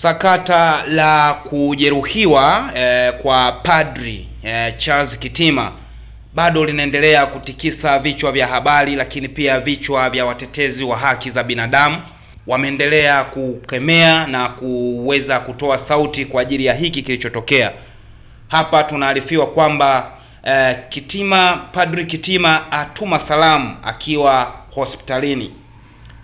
Sakata la kujeruhiwa kwa Padri Charles Kitima bado linaendelea kutikisa vichwa vya habari, lakini pia vichwa vya watetezi wa haki za binadamu wameendelea kukemea na kuweza kutoa sauti kwa ajili ya hiki kilichotokea. Hapa tunaarifiwa kwamba Padri Kitima atuma salamu akiwa hospitalini.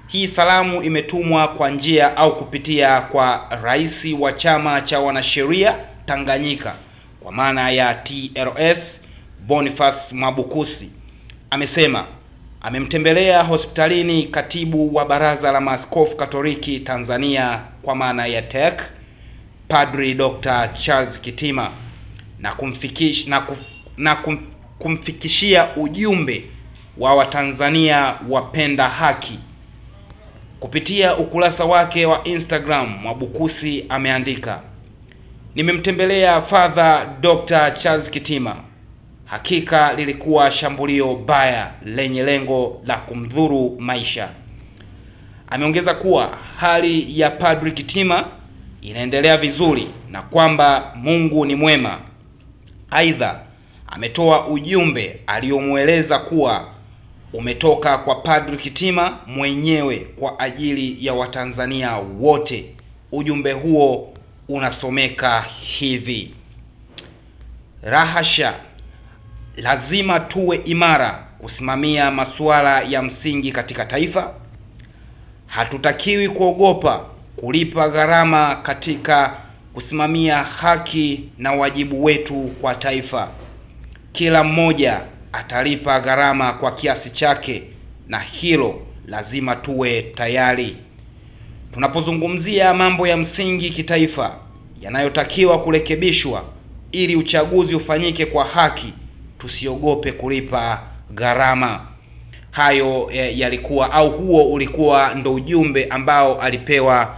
Hii salamu imetumwa kwa njia au kupitia kwa rais wa chama cha wanasheria Tanganyika kwa maana ya TLS, Boniface Mwabukusi. Amesema amemtembelea hospitalini katibu wa Baraza la Maaskofu Katoliki Tanzania kwa maana ya TEC, Padri Dr. Charles Kitima na kumfikishia ujumbe wa Watanzania wapenda haki. Kupitia ukurasa wake wa Instagram, Mwabukusi ameandika: "Nimemtembelea Father Dr. Charles Kitima. Hakika lilikuwa shambulio baya lenye lengo la kumdhuru maisha." Ameongeza kuwa hali ya Padri Kitima inaendelea vizuri na kwamba Mungu ni mwema. Aidha, ametoa ujumbe aliomueleza kuwa umetoka kwa Padri Kitima mwenyewe kwa ajili ya Watanzania wote. Ujumbe huo unasomeka hivi: "Rahasha, lazima tuwe imara kusimamia masuala ya msingi katika taifa. Hatutakiwi kuogopa kulipa gharama katika kusimamia haki na wajibu wetu kwa taifa. Kila mmoja atalipa gharama kwa kiasi chake, na hilo lazima tuwe tayari. Tunapozungumzia mambo ya msingi kitaifa yanayotakiwa kurekebishwa ili uchaguzi ufanyike kwa haki, tusiogope kulipa gharama." Hayo yalikuwa au huo ulikuwa ndo ujumbe ambao alipewa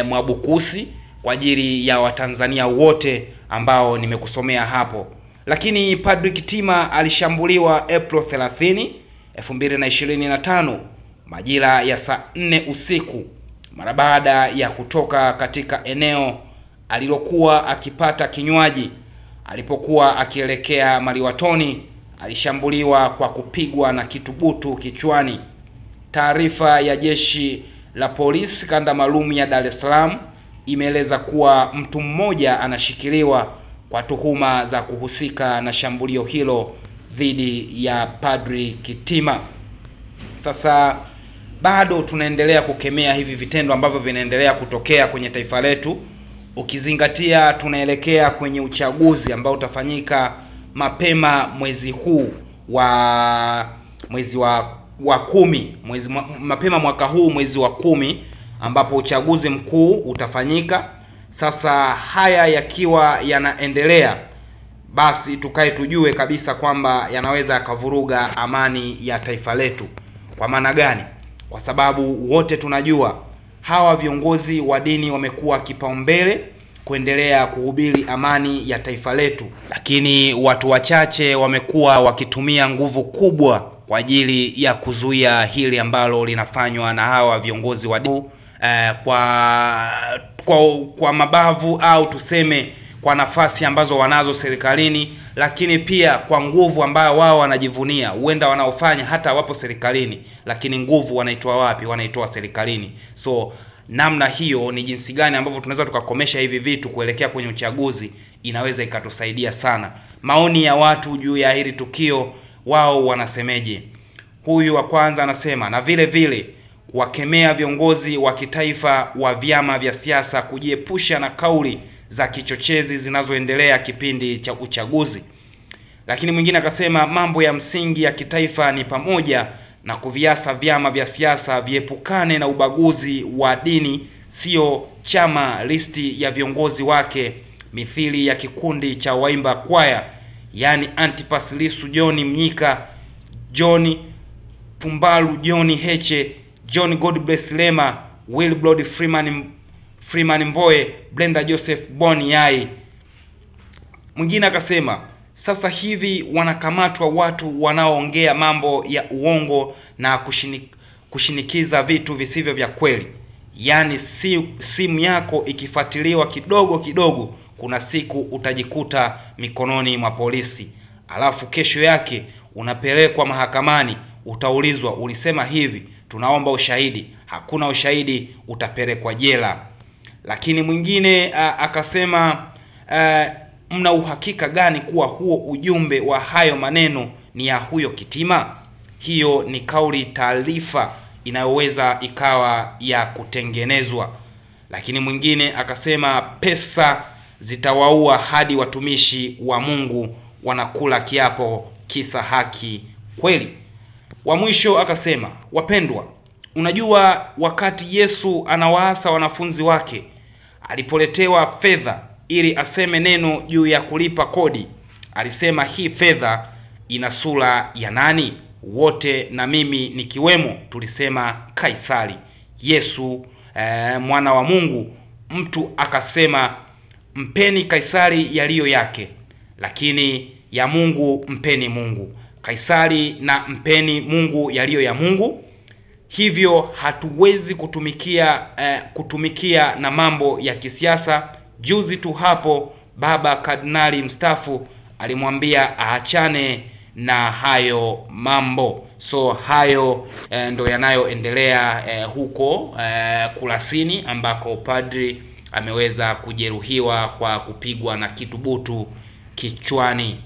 Mwabukusi kwa ajili ya Watanzania wote ambao nimekusomea hapo. Lakini Padri Kitima alishambuliwa April 30, 2025 majira ya saa 4 usiku mara baada ya kutoka katika eneo alilokuwa akipata kinywaji. Alipokuwa akielekea maliwatoni, alishambuliwa kwa kupigwa na kitubutu kichwani. Taarifa ya jeshi la polisi kanda maalum ya Dar es Salaam imeeleza kuwa mtu mmoja anashikiliwa kwa tuhuma za kuhusika na shambulio hilo dhidi ya Padri Kitima. Sasa bado tunaendelea kukemea hivi vitendo ambavyo vinaendelea kutokea kwenye taifa letu, ukizingatia tunaelekea kwenye uchaguzi ambao utafanyika mapema mwezi huu wa kumi, mapema mwaka huu mwezi wa 10, ambapo uchaguzi mkuu utafanyika. Sasa haya yakiwa yanaendelea, basi tukae tujue kabisa kwamba yanaweza yakavuruga amani ya taifa letu. Kwa maana gani? Kwa sababu wote tunajua hawa viongozi wa dini wamekuwa kipaumbele kuendelea kuhubiri amani ya taifa letu, lakini watu wachache wamekuwa wakitumia nguvu kubwa kwa ajili ya kuzuia hili ambalo linafanywa na hawa viongozi wa dini kwa mabavu au tuseme kwa nafasi ambazo wanazo serikalini, lakini pia kwa nguvu ambayo wao wanajivunia. Huenda wanaofanya hata wapo serikalini, lakini nguvu wanaitoa wapi? Wanaitoa serikalini. So namna hiyo ni jinsi gani ambavyo tunaweza tukakomesha hivi vitu kuelekea kwenye uchaguzi, inaweza ikatusaidia sana. Maoni ya watu juu ya hili tukio, wao wanasemeje? Huyu wa kwanza anasema, na vile vile kuwakemea viongozi wa kitaifa wa vyama vya siasa kujiepusha na kauli za kichochezi zinazoendelea kipindi cha uchaguzi. Lakini mwingine akasema mambo ya msingi ya kitaifa ni pamoja na kuviasa vyama vya siasa viepukane na ubaguzi wa dini, sio chama listi ya viongozi wake mithili ya kikundi cha waimba kwaya, yani Antipas Lissu, John Mnyika, John Pumbalu, John Heche, John Godbless Lema, Wilbrod Freeman Mbowe, Brenda Joseph Boni Yai. Mwingine akasema sasa hivi wanakamatwa watu wanaoongea mambo ya uongo na kushinikiza vitu visivyo vya kweli. Yaani simu yako ikifuatiliwa kidogo kidogo, kuna siku utajikuta mikononi mwa polisi. Alafu kesho yake unapelekwa mahakamani, utaulizwa ulisema hivi, tunaomba ushahidi. Hakuna ushahidi, utapelekwa jela. Lakini mwingine akasema, mna uhakika gani kuwa huo ujumbe wa hayo maneno ni ya huyo Kitima? Hiyo ni kauli taarifa inayoweza ikawa ya kutengenezwa. Lakini mwingine akasema, pesa zitawaua hadi watumishi wa Mungu wanakula kiapo kisa haki kweli. Wa mwisho akasema, wapendwa, unajua wakati Yesu anawaasa wanafunzi wake, alipoletewa fedha ili aseme neno juu ya kulipa kodi, alisema hii fedha ina sura ya nani? Wote na mimi nikiwemo tulisema Kaisari. Yesu mwana wa Mungu. Mtu akasema, mpeni Kaisari yaliyo yake, lakini ya Mungu mpeni Mungu. Kaisari na mpeni Mungu yaliyo ya Mungu. Hivyo hatuwezi kutumikia na mambo ya kisiasa. Juzi tu hapo baba kardinali mstaafu alimwambia aachane na hayo mambo. So hayo ndo yanayoendelea huko Kurasini, ambako padri ameweza kujeruhiwa kwa kupigwa na kitu butu kichwani.